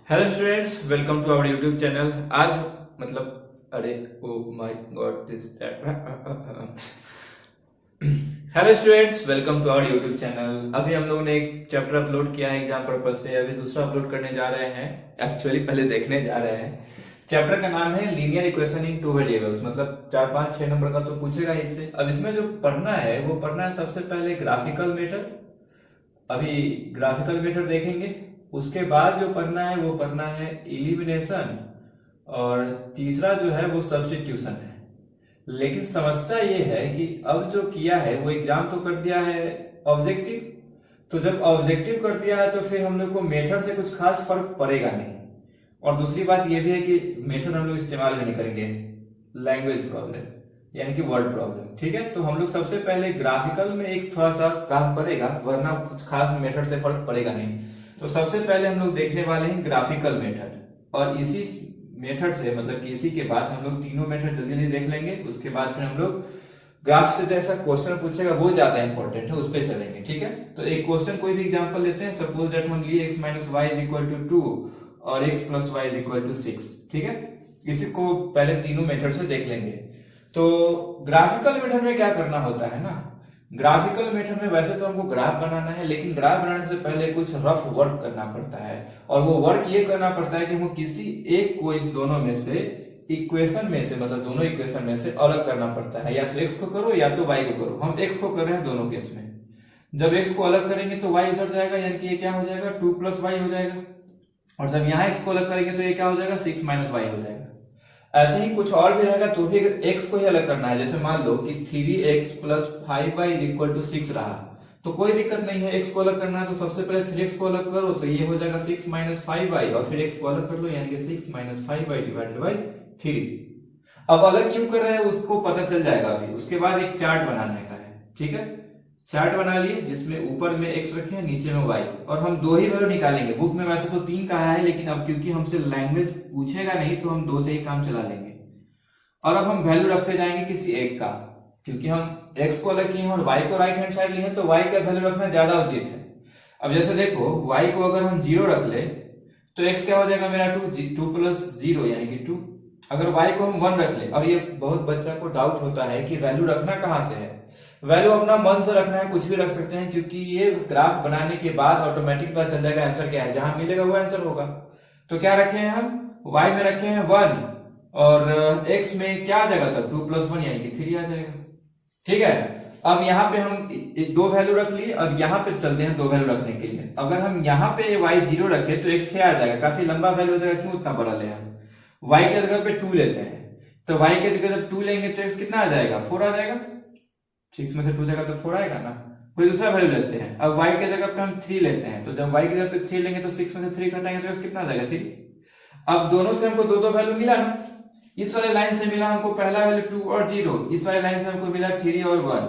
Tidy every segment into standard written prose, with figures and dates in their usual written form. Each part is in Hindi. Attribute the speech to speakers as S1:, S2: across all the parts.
S1: Hello students, welcome to our YouTube channel. आज अरे oh my god this hello students, welcome to our YouTube channel. अभी हम लोगों ने एक चैप्टर अपलोड किया है एग्जाम पर्पज से, अभी दूसरा अपलोड करने जा रहे हैं। एक्चुअली पहले देखने जा रहे हैं। चैप्टर का नाम है linear equation in two variables, मतलब 4 5 6 नंबर का तो पूछेगा इससे। अब इसमें जो पढ़ना है वो पढ़ना है सबसे पहले ग्राफिकल मेथड। अभी ग्राफिकल मेथड देखेंगे, उसके बाद जो पढ़ना है वो पढ़ना है इलिमिनेशन, और तीसरा जो है वो सब्स्टिट्यूशन है। लेकिन समस्या ये है कि अब जो किया है वो एग्जाम तो कर दिया है ऑब्जेक्टिव, तो जब ऑब्जेक्टिव कर दिया है तो फिर हम लोग को मेथड से कुछ खास फर्क पड़ेगा नहीं। और दूसरी बात ये भी है कि मेथड हम लोग इस्तेमाल भी नहीं करेंगे, लैंग्वेज प्रॉब्लम यानी कि वर्ड प्रॉब्लम। ठीक है, तो हम लोग सबसे पहले ग्राफिकल में एक थोड़ा सा काम पड़ेगा, वरना कुछ खास मेथड से फर्क पड़ेगा नहीं। तो सबसे पहले हम लोग देखने वाले हैं ग्राफिकल मेथड, और इसी मेथड से मतलब कि इसी के बाद हम लोग तीनों मेथड जल्दी जल्दी देख लेंगे। उसके बाद फिर हम लोग ग्राफ से जैसा क्वेश्चन पूछेगा वो ज्यादा इंपॉर्टेंट है, उस पर चलेंगे। ठीक है, तो एक क्वेश्चन कोई भी एग्जांपल लेते हैं। सपोज दैट हम लिए x minus y is equal to 2 और x plus y is equal to 6। ठीक है, इसी को पहले तीनों मेथड से देख लेंगे। तो ग्राफिकल मेथड में क्या करना होता है ना, ग्राफिकल मेथड में वैसे तो हमको ग्राफ बनाना है, लेकिन ग्राफ बनाने से पहले कुछ रफ वर्क करना पड़ता है। और वो वर्क ये करना पड़ता है कि हमको किसी एक को इस दोनों में से इक्वेशन में से, मतलब दोनों इक्वेशन में से अलग करना पड़ता है। या तो x को करो या तो y को करो। हम x को कर रहे हैं दोनों केस में। जब x को अलग करेंगे तो y उधर जाएगा, यानी कि ये क्या हो जाएगा 2 प्लस वाई हो जाएगा। और जब यहाँ x को अलग करेंगे तो ये क्या हो जाएगा 6 माइनस वाई हो जाएगा। ऐसे ही कुछ और भी रहेगा तो भी x को ही अलग करना है। जैसे मान लो कि 3x plus 5y is equal to 6 रहा, तो कोई दिक्कत नहीं है। x को अलग करना है तो सबसे पहले 3x को अलग करो, तो ये हो जाएगा 6 माइनस 5y, और फिर x को अलग कर लो यानी कि 6 माइनस 5y डिवाइडेड बाई 3। अब अलग क्यों कर रहे हैं उसको पता चल जाएगा अभी। उसके बाद एक चार्ट बनाने का है। ठीक है, चार्ट बना लिए जिसमें ऊपर में x रखे नीचे में y, और हम दो ही वैल्यू निकालेंगे। बुक में वैसे तो 3 कहा है, लेकिन अब क्योंकि हमसे लैंग्वेज पूछेगा नहीं तो हम 2 से ही काम चला लेंगे। और अब हम वैल्यू रखते जाएंगे किसी एक का, क्योंकि हम x को अलग किए हैं और y को राइट हैंड साइड लिए हैं, तो y का वैल्यू रखना ज्यादा उचित है। अब जैसे देखो y को अगर हम 0 रख ले तो x क्या हो जाएगा मेरा 2 प्लस 0 यानी कि 2। अगर y को हम 1 रख ले, और ये बहुत बच्चा को डाउट होता है कि वैल्यू रखना कहां से है। वैल्यू अपना मन से रखना है, कुछ भी रख सकते हैं, क्योंकि ये ग्राफ बनाने के बाद ऑटोमेटिक पता चल जाएगा आंसर क्या है। जहां मिलेगा वो आंसर होगा। तो क्या रखे हैं हम, y में रखे हैं 1, और x में क्या आ जाएगा तब 2 प्लस 1 यानी कि 3 आ जाएगा। ठीक है, अब यहाँ पे हम दो वैल्यू रख लिए। अब यहाँ पे चलते हैं दो वैल्यू रखने के लिए। अगर हम यहाँ पे y 0 रखे तो x 6 आ जाएगा, काफी लंबा वैल्यू हो जाएगा। क्यों उतना बड़ा ले, हम y के जगह पे 2 लेते हैं, तो y के जगह जब 2 लेंगे तो x कितना आ जाएगा 4 आ जाएगा। 6 में से 2 जगह तो 4 आएगा ना। कोई दूसरा वैल्यू लेते हैं, अब y के जगह पे हम 3 लेते हैं, तो जब y के जगह पे 3 लेंगे तो 6 में से 3 घटाएंगे तो x कितना आ जाएगा 3। अब दोनों से हमको दो दो वैल्यू मिला ना। इस वाले लाइन से मिला हमको पहला वैल्यू 2 और 0, इस वाले लाइन से हमको मिला 3 और 1।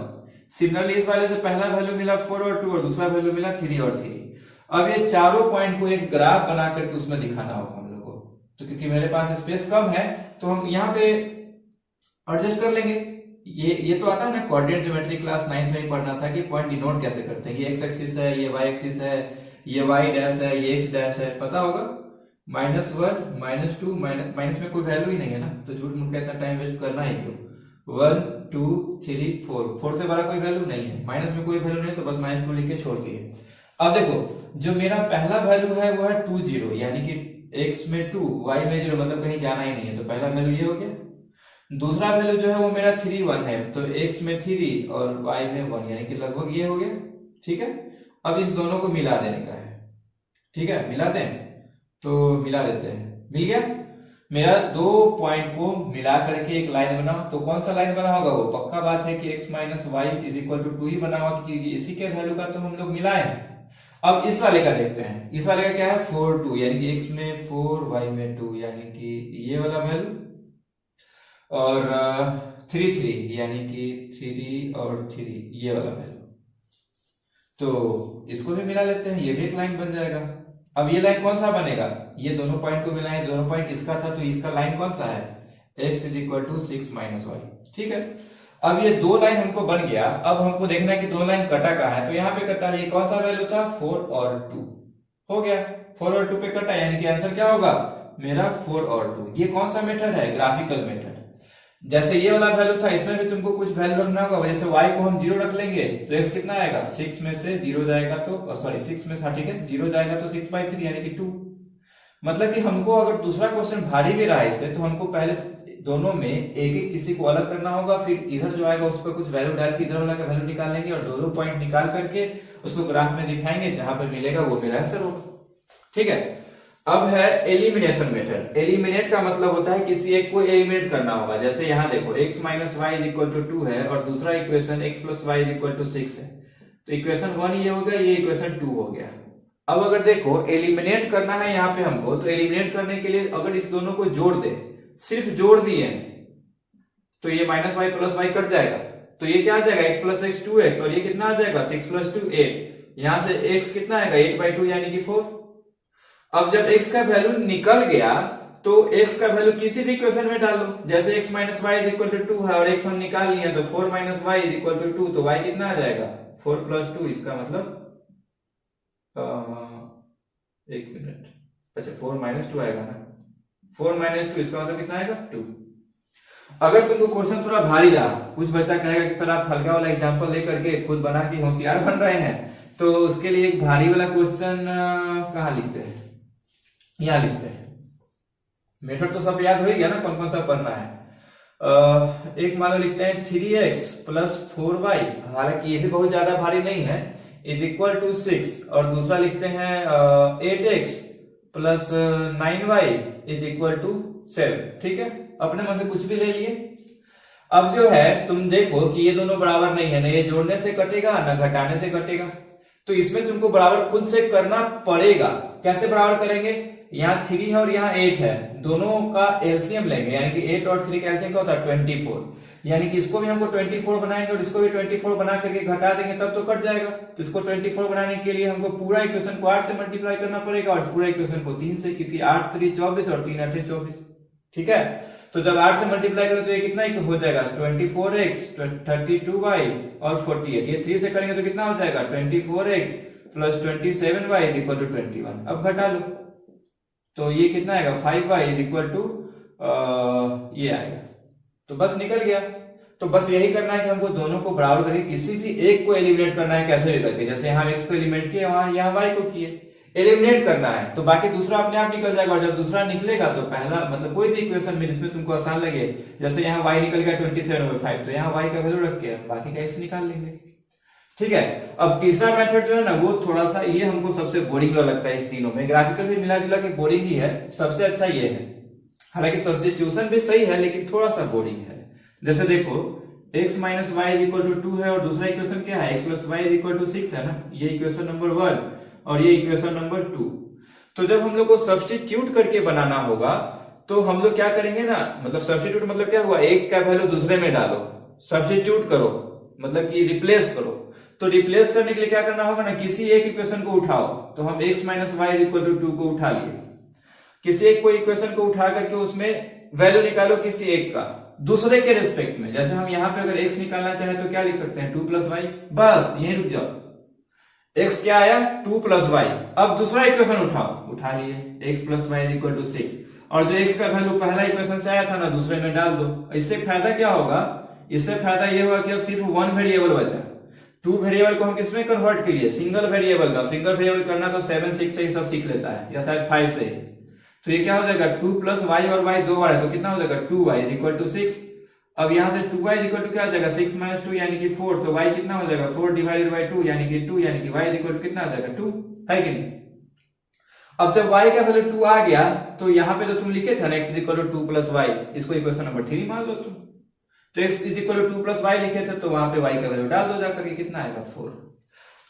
S1: सिमिलरली इस वाले से पहला वैल्यू मिला 4 और 2 और दूसरा वैल्यू मिला 3 और 3। अब ये चारों पॉइंट को एक ग्राफ बना करके उसमें दिखाना होगा हम लोग को। तो क्योंकि मेरे पास स्पेस कम है तो हम यहाँ पे एडजस्ट कर लेंगे। ये तो आता है ना, कोऑर्डिनेट ज्योमेट्री क्लास 9th में ही पढ़ना था कि पॉइंट डिनोट कैसे करते हैं। ये एक्स एक्सिस है, ये वाई एक्सिस है, ये वाई डैश है, ये एक्स डैश है, पता होगा। -1 -2 माइनस में कोई वैल्यू ही नहीं है ना, तो झूठ मूठ का इतना टाइम वेस्ट करना ही क्यों। 1 2 3 4 से बड़ा कोई वैल्यू नहीं है, माइनस में कोई वैल्यू नहीं, तो बस -2 लिख के छोड़ दिए। अब देखो जो मेरा पहला वैल्यू है वो है 2 0, यानी कि x में 2 y में 0, मतलब कहीं जाना ही नहीं है, तो पहला वैल्यू ये हो गया। दूसरा वैल्यू जो है वो मेरा 3 1 है, तो x में 3 और y में 1, यानी कि लगभग ये हो गया। ठीक है, अब इस दोनों को मिला देने का है। ठीक है, मिलाते हैं, तो मिला देते हैं, मिल गया। मेरा दो पॉइंट को मिला करके एक लाइन बना, तो कौन सा लाइन बना होगा, वो पक्का बात है कि x minus y is equal to 2 ही बना होगा, क्योंकि इसी के वैल्यू का तो हम लोग मिलाए हैं। अब इस वाले का देखते हैं। इस वाले का क्या है 4 2, यानी कि x में 4 y में 2, यानी कि ये वाला वैल्यू, और 3 3 यानी कि 3 और 3 ये वाला वैल्यू। तो इसको भी मिला लेते हैं, ये भी एक लाइन बन जाएगा। अब ये लाइन कौन सा बनेगा, ये दोनों पॉइंट को मिलाएं, दोनों पॉइंट इसका था तो इसका लाइन कौन सा है x is equal to 6 minus y. ठीक है, अब ये दो लाइन हमको बन गया। अब हमको देखना है कि दो लाइन कटा कहाँ है, तो यहाँ पे कटा है। ये कौन सा वैल्यू था 4 और 2 हो गया। 4 और 2 पे कटा, यानी कि आंसर क्या होगा मेरा 4 और 2। ये कौन सा मेथड है, ग्राफिकल मेथड। जैसे ये वाला वैल्यू था, इसमें भी तुमको कुछ वैल्यू रखना होगा। जैसे y को हम 0 रख लेंगे तो x कितना आएगा, 6 में से 0 जाएगा तो सॉरी 6 में, हाँ ठीक है, 0 जाएगा तो 6/3 यानी कि 2। मतलब कि हमको अगर दूसरा क्वेश्चन भारी भी रहा इससे, तो हमको पहले दोनों में एक एक किसी को अलग करना होगा, फिर इधर जो आएगा उसका कुछ वैल्यू डाल के इधर वाला का वैल्यू निकाल लेंगे और दोनों पॉइंट निकाल करके उसको ग्राफ में दिखाएंगे, जहां पे मिलेगा वो मेरा आंसर होगा। ठीक है, अब है एलिमिनेशन मेथड। एलिमिनेट का मतलब होता है किसी एक को एलिमिनेट करना होगा। जैसे यहाँ देखो x minus y is equal to 2 है और दूसरा equation x plus y is equal to 6 है, तो इक्वेशन 1 ये हो गया, ये इक्वेशन 2 हो गया। अब अगर देखो एलिमिनेट करना है यहाँ पे हमको, तो एलिमिनेट करने के लिए अगर इस दोनों को जोड़ दे, सिर्फ जोड़ दिए तो ये minus y plus y cut जाएगा, तो ये क्या आ जाएगा x प्लस एक्स 2x और ये कितना आ जाएगा 6 प्लस 2 8। यहां से x कितना आएगा 8/2 यानी कि 4। अब जब x का वैल्यू निकल गया तो x का वैल्यू किसी भी इक्वेशन में डालो। जैसे x minus y is equal to 2 है और x हम निकाल लिए तो 4 minus y is equal to 2, तो y कितना आ जाएगा 4 प्लस 2। इसका मतलब एक मिनट, अच्छा 4 माइनस 2 आएगा ना, 4 माइनस 2 इसका मतलब कितना आएगा 2। अगर तुमको क्वेश्चन थोड़ा भारी रहा, कुछ बच्चा कहेगा कि सर आप हल्का वाला एग्जांपल लेकर के खुद बना के होशियार बन रहे हैं, तो उसके लिए एक भारी वाला क्वेश्चन कहाँ लिखते हैं, यहाँ लिखते हैं। मेथड तो सब याद हो ही गया ना, कौन कौन सा पढ़ना है। एक मान लो लिखते हैं 3x प्लस 4y, हालांकि ये भी बहुत ज्यादा भारी नहीं है, इज इक्वल टू 6, और दूसरा लिखते हैं 8x plus 9y is equal to 7। ठीक है, अपने मन से कुछ भी ले लिए। अब जो है तुम देखो कि ये दोनों बराबर नहीं है, ना ये जोड़ने से कटेगा ना घटाने से कटेगा, तो इसमें तुमको बराबर खुद से करना पड़ेगा। कैसे बराबर करेंगे, यहाँ 3 है और यहाँ 8 है, दोनों का एलसीएम लेंगे, यानी कि 8 और 3 का एलसीएम क्या होता है 24, यानी कि इसको भी हमको 24 बनाएंगे और इसको भी 24 बना करके घटा देंगे तब तो कट जाएगा। तो इसको 24 बनाने के लिए हमको पूरा इक्वेशन को 8 से मल्टीप्लाई करना पड़ेगा और पूरा इक्वेशन को 3 से, क्योंकि 8 3 24 और 3 8 24। ठीक है, तो जब 8 से मल्टीप्लाई करें तो ये कितना हो जाएगा 24x 32y और 48। ये 3 से करेंगे तो कितना हो जाएगा 24x plus 27y is equal to 21। अब घटा लो तो ये कितना आएगा 5y इज इक्वल टू ये आएगा, तो बस निकल गया। तो बस यही करना है कि हमको दोनों को बराबर करके किसी भी एक को एलिमिनेट करना है, कैसे भी करके। जैसे यहाँ x को एलिमिनेट किए, वहां यहाँ y को किए, एलिमिनेट करना है, तो बाकी दूसरा अपने आप निकल जाएगा। और जब दूसरा निकलेगा तो पहला मतलब कोई भी इक्वेशन में जिसमें तुमको आसान लगे, जैसे यहाँ y निकल गया 27/5, तो यहाँ y का वैल्यू रख के बाकी का x निकाल लेंगे। ठीक है, अब तीसरा मेथड जो है ना वो थोड़ा सा, ये हमको सबसे बोरिंग लगता है इस तीनों में। ग्राफिकल भी मिला जुला के बोरिंग ही है, सबसे अच्छा ये है। हालांकि सब्स्टिट्यूशन भी सही है लेकिन थोड़ा सा बोरिंग है। जैसे देखो x minus y is equal to 2 है और दूसरा इक्वेशन क्या है x plus y is equal to 6 है ना, ये इक्वेशन नंबर 1 और ये इक्वेशन नंबर 2। तो जब हम लोग को सब्स्टिट्यूट करके बनाना होगा तो हम लोग क्या करेंगे ना, मतलब सब्स्टिट्यूट मतलब क्या हुआ, एक का वैल्यू दूसरे में डालो, सब्स्टिट्यूट करो मतलब कि रिप्लेस करो। तो रिप्लेस करने के लिए क्या करना होगा ना, किसी एक इक्वेशन को उठाओ। तो हम x minus y is equal to 2 को उठा लिए, किसी एक को इक्वेशन को उठा करके उसमें वैल्यू निकालो किसी एक का दूसरे के रिस्पेक्ट में। जैसे हम यहाँ पे अगर x निकालना चाहे तो क्या लिख सकते हैं 2 प्लस वाई, बस यही रुक जाओ। x क्या आया 2 प्लस वाई। अब दूसरा इक्वेशन उठाओ, उठा लिए x plus y is equal to 6, और जो x का वैल्यू पहला इक्वेशन से आया था ना दूसरे में डाल दो। इससे फायदा क्या होगा, इससे फायदा ये होगा कि अब सिर्फ 1 वेरिएबल बचा। 2 वेरिएबल को हम किसमें कन्वर्ट करिए, सिंगल वेरिएबल का। सिंगल वेरिएबल करना तो 7 6 से ही सब सीख लेता है, या शायद 5 से। तो ये क्या हो जाएगा 2 प्लस वाई और y 2 बार है तो कितना हो जाएगा 2y इज इक्वल टू 6। अब यहाँ से 2y इज इक्वल टू क्या हो जाएगा 6 माइनस 2 यानी कि 4, तो y कितना हो जाएगा 4 डिवाइडेड बाई 2 यानी कि 2, यानी कि y इज इक्वल टू कितना आ जाएगा 2, है कि नहीं। अब जब y का वैल्यू 2 आ गया तो यहाँ पे तो तुम लिखे थे ना x is equal to 2 plus y, इसको इक्वेशन नंबर 3 मान लो तुम। तो x is equal to 2 plus y लिखे थे तो वहां पे y का वैल्यू डाल दो जाकर के, कितना आएगा 4।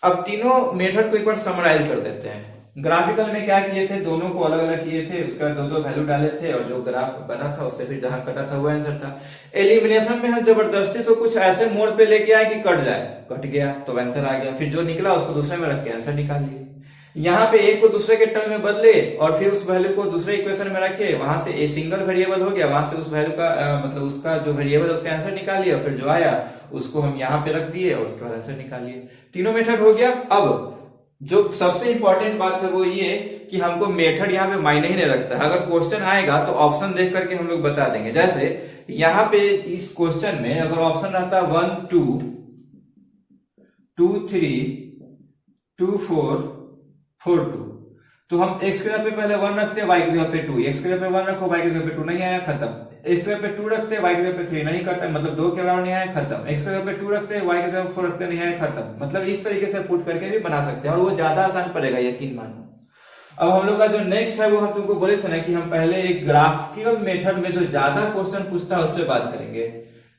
S1: अब तीनों मेथड को एक बार समराइज कर देते हैं। ग्राफिकल में क्या किए थे, दोनों को अलग अलग किए थे, उसका दो वैल्यू डाले थे और जो ग्राफ बना था उससे फिर जहां कटा था वो आंसर था। एलिमिनेशन में हम जबरदस्ती से कुछ ऐसे मोड पे लेके आए कि कट जाए, कट गया तो आंसर आ गया, फिर जो निकला उसको दूसरे में रख के आंसर निकाल लिए। यहाँ पे एक को दूसरे के टर्म में बदले और फिर उस वैल्यू को दूसरे इक्वेशन में रखे, वहां से ए सिंगल वेरिएबल हो गया, वहां से उस वैल्यू का मतलब उसका जो वेरिएबल उसका आंसर निकाल लिया, फिर जो आया उसको हम यहाँ पे रख दिए और उसके बाद आंसर निकाल लिए। तीनों मेथड हो गया। अब जो सबसे इंपॉर्टेंट बात है वो ये कि हमको मेथड यहाँ पे मायने ही नहीं रखता है। अगर क्वेश्चन आएगा तो ऑप्शन देख करके हम लोग बता देंगे। जैसे यहाँ पे इस क्वेश्चन में अगर ऑप्शन रहता है 1 2 2 3 2 4 4 2, तो हम x के जगह पे पहले 1 रखते हैं, y की जगह पे 2, x की जगह पे 1 रखो, y की जगह पे 2, नहीं आया खत्म। x की जगह पे 2 रखते हैं, y की जगह पे 3 नहीं कटा, मतलब 2 के बराबर नहीं आया खत्म। x की जगह पे 2 रखते हैं, y की जगह पे 4 रखते हैं, नहीं आया खत्म। मतलब इस तरीके से पुट करके भी बना सकते हैं और वो ज्यादा आसान पड़ेगा, यकीन मानो। अब हम लोग का जो नेक्स्ट है वो हम तुमको बोले थे ना कि हम पहले एक ग्राफिकल मेथड में जो ज्यादा क्वेश्चन पूछता है उस पर बात करेंगे।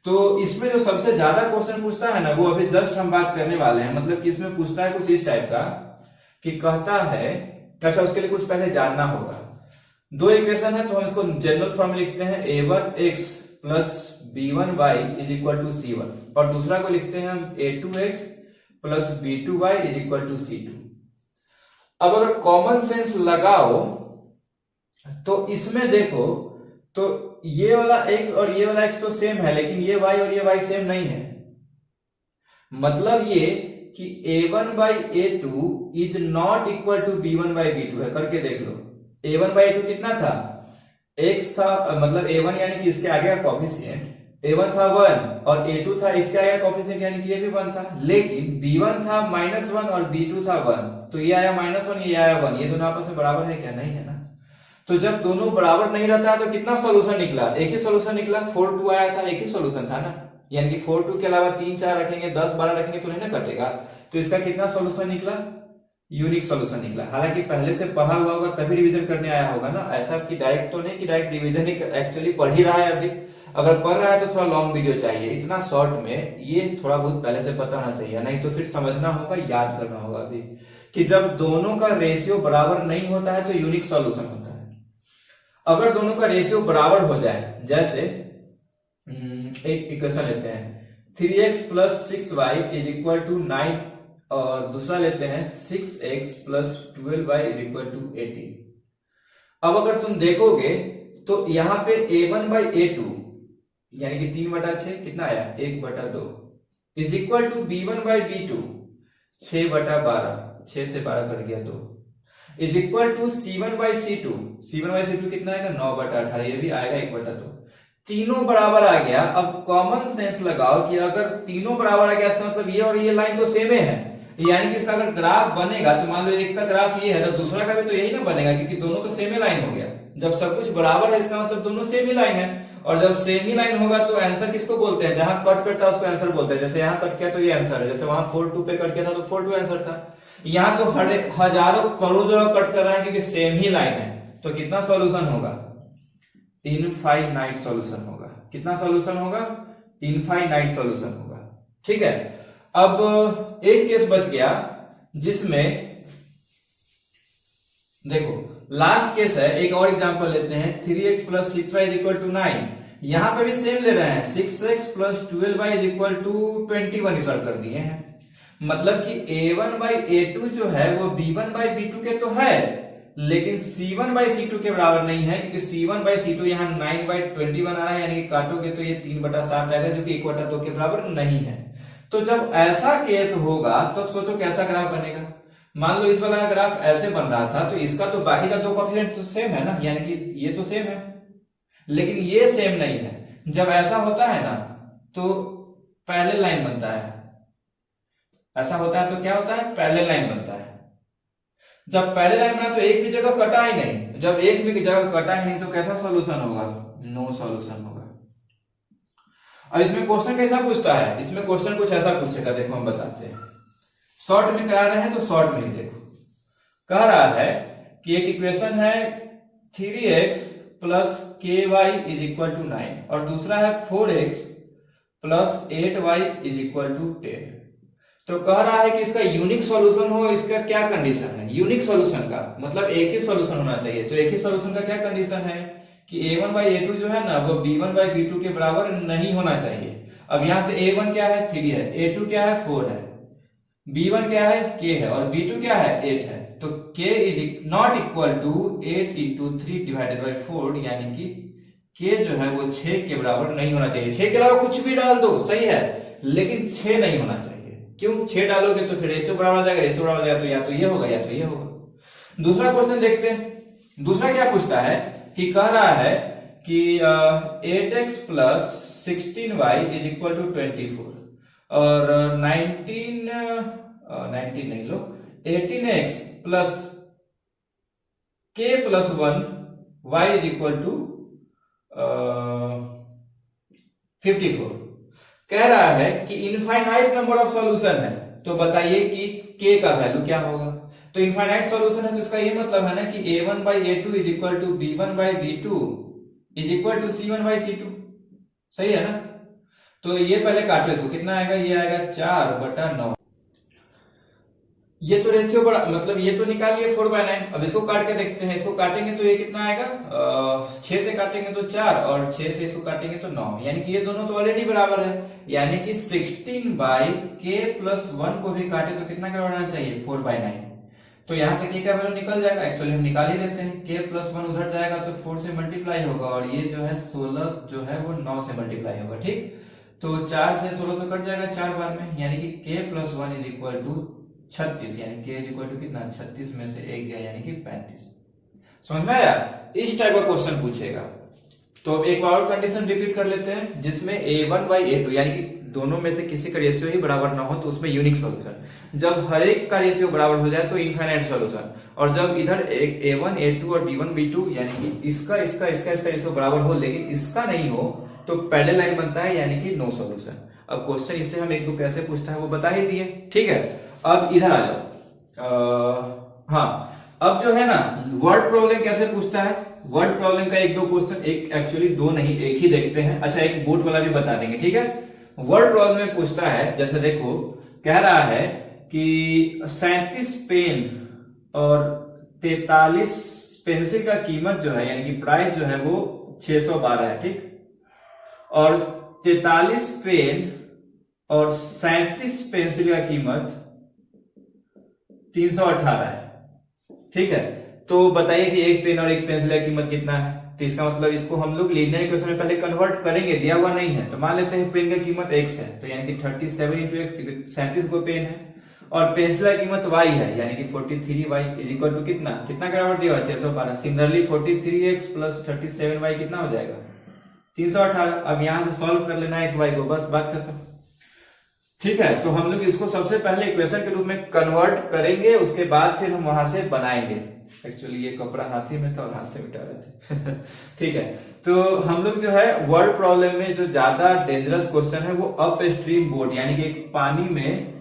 S1: तो इसमें जो सबसे ज्यादा क्वेश्चन पूछता है ना वो अभी जस्ट हम बात करने वाले हैं। मतलब कि इसमें पूछता है कुछ इस टाइप का कि कहता है, अच्छा उसके लिए कुछ पहले जानना होगा। दो इक्वेशन है तो हम इसको जनरल फॉर्म में लिखते हैं a1x plus b1y is equal to c1, और दूसरा को लिखते हैं हम a2x plus b2y is equal to c2। अब अगर कॉमन सेंस लगाओ तो इसमें देखो तो ये वाला x और ये वाला x तो सेम है, लेकिन ये y और ये y सेम नहीं है। मतलब ये कि a1 by a2 is not equal to b1 by b2 है। करके देख लो, a1 by a2 कितना था, x था, मतलब a1 यानी कि इसके आगे का कॉफिशिएंट a1 था 1 और a2 था इसके आगे का कॉफिशिएंट यानी कि ये भी 1 था। लेकिन b1 था -1 और b2 था 1, तो ये आया -1, ये आया 1, ये दोनों आपस में बराबर है क्या, नहीं है ना। तो जब दोनों बराबर नहीं रहता है तो कितना सॉल्यूशन निकला, एक ही सॉल्यूशन निकला, 4 2 आया था, एक ही सॉल्यूशन था ना। यानी कि 4 2 के अलावा 3 4 रखेंगे, 10 12 रखेंगे तो नहीं ना कटेगा। तो इसका कितना सॉल्यूशन निकला, यूनिक सॉल्यूशन निकला। हालांकि पहले से पढ़ा हुआ होगा तभी रिवीजन करने आया होगा ना, ऐसा कि डायरेक्ट तो नहीं कि डायरेक्ट रिवीजन ही एक्चुअली पढ़ ही रहा है अभी। अगर पढ़ रहा है तो थोड़ा लॉन्ग वीडियो चाहिए, इतना शॉर्ट में ये थोड़ा बहुत पहले से पता होना चाहिए, नहीं तो फिर समझना होगा, याद करना होगा अभी कि जब दोनों का रेशियो बराबर नहीं होता है तो यूनिक सॉल्यूशन होता है। अगर दोनों का रेशियो बराबर हो जाए, जैसे एक इक्वेशन लेते हैं 3x plus 6y is equal to 9 और दूसरा लेते हैं 6x plus 12y is equal to 18। अब अगर तुम देखोगे तो यहां पे a1 by a2 यानी कि 3/6 कितना आया 1/2 is equal to b1 by b2 6/12, 6 से 12 कट गया 2 is equal to c1 by c2, c1 by c2 कितना आएगा 9/18, ये भी आएगा 1/2। तीनों बराबर आ गया। अब कॉमन सेंस लगाओ कि अगर तीनों बराबर आ गया इसका मतलब ये और ये लाइन तो सेम है, यानी कि इसका अगर ग्राफ बनेगा तो मान लो एक का ग्राफ ये है तो दूसरा का भी तो यही ना बनेगा, क्योंकि दोनों तो सेम ही लाइन हो गया। जब सब कुछ बराबर है इसका मतलब दोनों सेम ही लाइन है, और जब सेम ही लाइन होगा तो आंसर किसको बोलते हैं, जहां कट करता है उसको आंसर बोलते हैं। जैसे यहाँ कट किया तो ये आंसर है, जैसे वहां 4 2 पे कट किया था तो 4 2 आंसर था। यहाँ तो हजारों करोड़ों जगह कट कर रहे हैं क्योंकि सेम ही लाइन है। तो कितना सॉल्यूशन होगा, इनफाइनाइट सॉल्यूशन होगा। कितना सॉल्यूशन होगा, इनफाइनाइट सॉल्यूशन होगा। ठीक है, अब एक केस बच गया जिसमें देखो लास्ट केस है, एक और एग्जांपल लेते हैं 3x plus 6y is equal to 9। यहां पे भी सेम ले रहे हैं 6x plus 12y is equal to 21 solve कर दिए हैं। मतलब कि a1 by a2 जो है वो b1 by b2 के तो है, लेकिन c1 by c2 के बराबर नहीं है, क्योंकि c1 by c2 यहाँ 9 by 21 आ रहा है, यानी कि काटोगे तो ये 3/7 आएगा जो कि 1/2 के बराबर नहीं है। तो जब ऐसा केस होगा तब तो सोचो कैसा ग्राफ बनेगा। मान लो इस वाला ग्राफ ऐसे बन रहा था तो इसका तो बाकी का दो कोएफिशिएंट तो सेम है ना, यानी कि ये तो सेम है, लेकिन ये सेम नहीं है। जब ऐसा होता है ना तो पैरेलल लाइन बनता है, ऐसा होता है तो क्या होता है, पैरेलल लाइन बनता है। जब पैरेलल लाइन बना तो एक भी जगह कटा ही नहीं, जब एक भी जगह कटा ही नहीं तो कैसा सॉल्यूशन होगा, नो सॉल्यूशन होगा। और इसमें क्वेश्चन कैसा पूछता है, इसमें क्वेश्चन कुछ ऐसा पूछेगा, देखो हम बताते हैं। शॉर्ट में करा रहे हैं तो शॉर्ट में ही देखो, कह रहा है कि एक इक्वेशन है 3x plus ky is equal to 9 और दूसरा है 4x plus 8y is equal to 10। तो कह रहा है कि इसका यूनिक सॉल्यूशन हो, इसका क्या कंडीशन है, यूनिक सॉल्यूशन का मतलब एक ही सॉल्यूशन होना चाहिए। तो एक ही सॉल्यूशन का क्या कंडीशन है कि a1 by a2 जो है ना वो b1 by b2 के बराबर नहीं होना चाहिए। अब यहां से a1 क्या है 3 है, a2 क्या है 4 है, b1 क्या है k है और b2 क्या है 8 है। तो k is not equal to 8 into 3 divided by 4, यानी कि k जो है वो 6 के बराबर नहीं होना चाहिए। 6 के अलावा कुछ भी डाल दो सही है, लेकिन 6 नहीं होना चाहिए। क्यों 6 डालोगे तो फिर रेशियो बराबर हो जाएगा, रेशियो बराबर हो जाएगा तो या तो ये होगा या तो ये होगा। दूसरा क्वेश्चन देखते हैं। दूसरा क्या पूछता है कि कह रहा है कि 8x plus 16y is equal to 24 और 19 नहीं लो 18x plus k plus 1 y is equal to 54। कह रहा है कि इनफाइनाइट नंबर ऑफ सॉल्यूशन है, तो बताइए कि k का वैल्यू क्या होगा। तो इनफाइनाइट सॉल्यूशन है तो इसका ये मतलब है ना कि a1 by a2 is equal to b1 by b2 is equal to c1 by c2। सही है ना। तो ये पहले काटो इसको, कितना आएगा, ये आएगा 4/9। ये तो रेशियो बड़ा मतलब ये तो निकाल लिया 4/9। अब इसको काट के देखते हैं, इसको काटेंगे तो ये कितना आएगा 6 से काटेंगे तो 4 और 6 से इसको काटेंगे तो 9, यानी कि ये दोनों तो ऑलरेडी बराबर है, यानी कि 16 बाई k प्लस 1 को भी काटे तो कितना करवाना चाहिए 4/9। तो यहां से k का वैल्यू निकल जाएगा, एक्चुअली हम निकाल ही देते हैं। k प्लस 1 उधर जाएगा तो 4 से मल्टीप्लाई होगा और ये जो है 16 जो है वो 9 से मल्टीप्लाई होगा। ठीक, तो 4 से 16 तो कट जाएगा 4 बार में, यानी कि k plus 1 is equal to 36, यानी k इज इक्वल टू कितना 36 में से 1 गया यानी कि 35। समझ में आया। इस टाइप का क्वेश्चन पूछेगा। तो एक बार और कंडीशन रिपीट कर लेते हैं, जिसमें a1 बाई a2 यानी कि दोनों में से किसी का रेशियो ही बराबर ना हो तो उसमें यूनिक सॉल्यूशन। जब हर एक का रेशियो बराबर हो जाए तो इनफाइनाइट सॉल्यूशन। और जब इधर एक a1 a2 और b1 b2 यानी कि इसका रेशियो बराबर हो लेकिन इसका नहीं हो तो पैरेलल लाइन बनता है, यानी कि नो सॉल्यूशन। अब क्वेश्चन इससे हम एक दो कैसे पूछता है वो बता ही दिए। ठीक है, अब इधर आ जाओ। हाँ, अब जो है ना वर्ड प्रॉब्लम कैसे पूछता है। वर्ड प्रॉब्लम का एक दो क्वेश्चन, एक एक्चुअली दो नहीं एक ही देखते हैं। अच्छा, एक बोर्ड वाला भी बता देंगे। ठीक है, वर्ड प्रॉब्लम में पूछता है, जैसे देखो कह रहा है कि 37 पेन और 43 पेंसिल का कीमत जो है यानी कि प्राइस जो है वो 612 है। ठीक, और 43 पेन और 37 पेंसिल का कीमत 318 है। ठीक है, तो बताइए कि एक पेन और एक पेंसिल का कीमत कितना है। तो इसका मतलब इसको हम लोग लीनियर इक्वेशन में पहले कन्वर्ट करेंगे, दिया हुआ नहीं है। तो मान लेते हैं पेन का कीमत x है, तो यानी कि 37 इंटू एक्स 37 को पेन है, और पेंसिल का कीमत y है यानी कि 43y इज इक्वल टू कितना कितना का बराबर दिया हुआ 612। सिमिलरली 43x प्लस 37y कितना हो जाएगा 318। अब यहां से सॉल्व कर लेना है xy को, बस बात खत्म। ठीक है, तो हम लोग इसको सबसे पहले इक्वेशन के रूप में कन्वर्ट करेंगे, उसके बाद फिर हम वहां से बनाएंगे। एक्चुअली ये कपड़ा हाथी में था और हाथ से मिटा रहे थे। ठीक है, तो हम लोग जो है वर्ड प्रॉब्लम में जो ज्यादा डेंजरस क्वेश्चन है वो अप स्ट्रीम बोट, यानी कि एक पानी में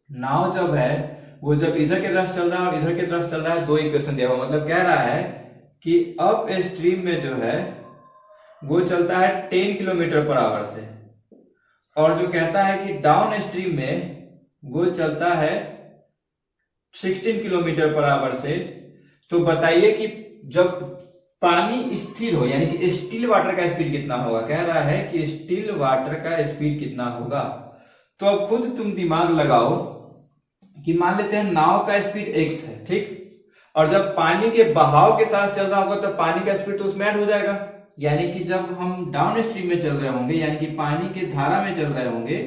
S1: नाव जब है वो जब इधर की तरफ चल रहा है और इधर की तरफ चल रहा है, दो इक्वेशन दिया हुआ। मतलब कह रहा है कि अप स्ट्रीम में जो है वो चलता है 10 किलोमीटर पर आवर से, और जो कहता है कि डाउन स्ट्रीम में वो चलता है 16 किलोमीटर पर आवर से। तो बताइए कि जब पानी स्थिर हो यानी कि स्टिल वाटर का स्पीड कितना होगा। कह रहा है कि स्टिल वाटर का स्पीड कितना होगा। तो अब खुद तुम दिमाग लगाओ कि मान लेते हैं नाव का स्पीड x है। ठीक, और जब पानी के बहाव के साथ चल रहा होगा तो पानी का स्पीड तो उसमें ऐड हो जाएगा, यानी कि जब हम डाउन स्ट्रीम में चल रहे होंगे यानी कि पानी के धारा में चल रहे होंगे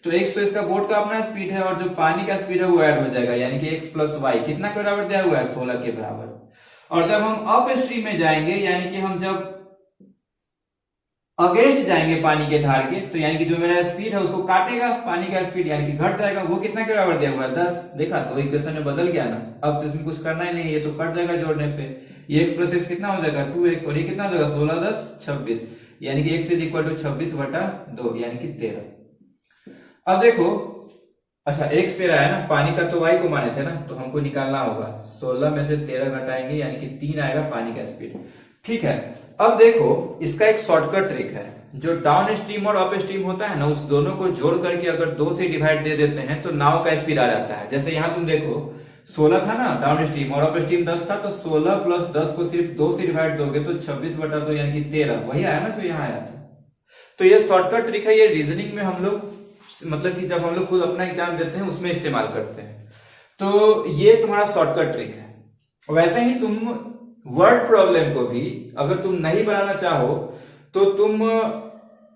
S1: तो x तो इसका बोट का अपना स्पीड है और जो पानी का स्पीड है वो ऐड हो जाएगा, यानी कि x प्लस वाई कितना के बराबर दिया हुआ है 16 के बराबर। और जब हम अप स्ट्रीम में जाएंगे यानी कि हम जब अगेंस्ट जाएंगे पानी के धार के, तो यानी कि जो मेरा स्पीड है उसको काटेगा पानी का स्पीड, यानी कि घट जाएगा। वो कितना के बराबर दिया हुआ है 10। देखा, तो इक्वेशन में बदल गया ना। अब तो इसमें कुछ करना ही नहीं, ये तो कट जाएगा जोड़ने पे। ये x प्लस x कितना हो जाएगा 2x, और ये कितना हो जाएगा 16 10 26, यानी कि x इज इक्वल टू 26/2 यानी कि 13। अब देखो, अच्छा x 13 है ना, पानी का तो y को माने थे ना, तो हमको निकालना होगा 16 में से 13 घटाएंगे यानी कि 3 आएगा पानी का स्पीड। ठीक है, अब देखो इसका एक शॉर्टकट ट्रिक है। जो डाउन स्ट्रीम और अप स्ट्रीम होता है ना, उस दोनों को जोड़ करके अगर 2 से डिवाइड दे देते हैं तो नाव का स्पीड आ जाता है। जैसे यहाँ तुम देखो 16 था ना डाउन स्ट्रीम और अप स्ट्रीम 10 था, तो 16 प्लस 10 को सिर्फ 2 से डिवाइड दोगे तो 26/2 यानी कि 13 वही आया ना जो यहाँ आया था। तो ये शॉर्टकट ट्रिक है, ये रीजनिंग में हम लोग मतलब कि जब हम लोग खुद अपना एग्जाम देते हैं उसमें इस्तेमाल करते हैं। तो ये तुम्हारा शॉर्टकट ट्रिक है। वैसे ही तुम वर्ड प्रॉब्लम को भी अगर तुम नहीं बनाना चाहो तो तुम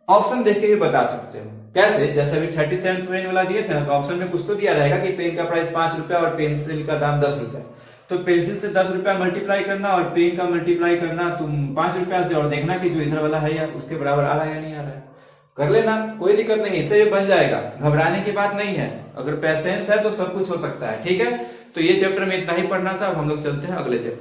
S1: ऑप्शन देख के भी बता सकते हो। कैसे? जैसे अभी 37 पेन वाला दिए थे ना, तो ऑप्शन में कुछ तो दिया रहेगा कि पेन का प्राइस 5 रुपया और पेंसिल का दाम 10 रुपया। तो पेंसिल से 10 रुपया मल्टीप्लाई करना और पेन का मल्टीप्लाई करना तुम 5 रुपया से, और देखना कि जो इधर वाला है या उसके बराबर आ रहा है या नहीं आ रहा है। कर लेना, कोई दिक्कत नहीं, इससे भी बन जाएगा, घबराने की बात नहीं है। अगर पेशेंस है तो सब कुछ हो सकता है। ठीक है, तो ये चैप्टर में इतना ही पढ़ना था। अब हम लोग चलते हैं अगले चैप्टर।